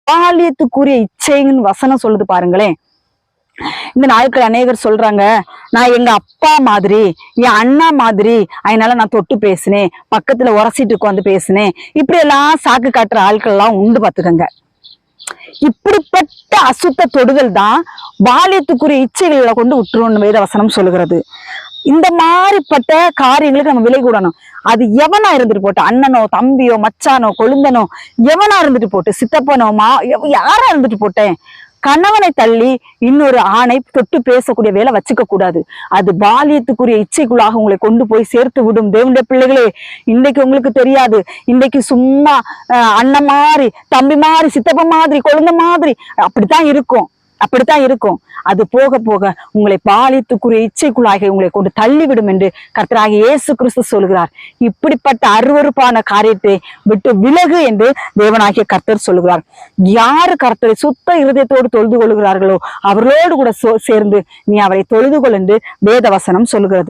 பாலியத்துக்குரிய இச்சைன்னு வசனம் சொல்லுது பாருங்களேன். இந்த நாட்கள் அநேகர் சொல்றாங்க, நான் எங்க அப்பா மாதிரி, என் அண்ணா மாதிரி, அதனால நான் தொட்டு பேசினேன், பக்கத்துல உரசிட்டு உட்காந்து பேசினேன், இப்படி எல்லாம் சாக்கு காட்டுற ஆட்கள் எல்லாம் உண்டு பாத்துக்கங்க. இப்படிப்பட்ட அசுத்த தொடுதல் தான் பாலியத்துக்குரிய இச்சைகளை கொண்டு விட்டுருன்னு வேதவசனம் சொல்லுகிறது. இந்த மாதிரிப்பட்ட காரியங்களுக்கு நம்ம விலை கூடணும். அது எவனா இருந்துட்டு போட்டு, அண்ணனோ தம்பியோ மச்சானோ கொழுந்தனோ எவனா இருந்துட்டு போட்டு, சித்தப்பனோ யாரா இருந்துட்டு போட்டேன், கணவனை தள்ளி இன்னொரு ஆணை தொட்டு பேசக்கூடிய வேலை வச்சுக்க கூடாது. அது பாலியத்துக்குரிய இச்சைக்குள்ளாக உங்களை கொண்டு போய் சேர்த்து விடும். தேவனுடைய பிள்ளைகளே, இன்னைக்கு உங்களுக்கு தெரியாது, இன்னைக்கு சும்மா அண்ணன் மாதிரி, தம்பி மாதிரி, சித்தப்ப மாதிரி, குழந்தை மாதிரி அப்படித்தான் இருக்கும். அது போக போக உங்களை பாலியத்துக்குரிய இச்சைக்குள்ளாக உங்களை கொண்டு தள்ளிவிடும் என்று கர்த்தராகிய இயேசு கிறிஸ்து சொல்கிறார். இப்படிப்பட்ட அருவருப்பான காரியத்தை விட்டு விலகு என்று தேவனாகிய கர்த்தர் சொல்கிறார். யாரு கர்த்தரை சுத்த இருதயத்தோடு தொழுது கொள்கிறார்களோ அவர்களோடு கூட சேர்ந்து நீ அவரை தொழுது கொள் என்று வேதவசனம் சொல்கிறது.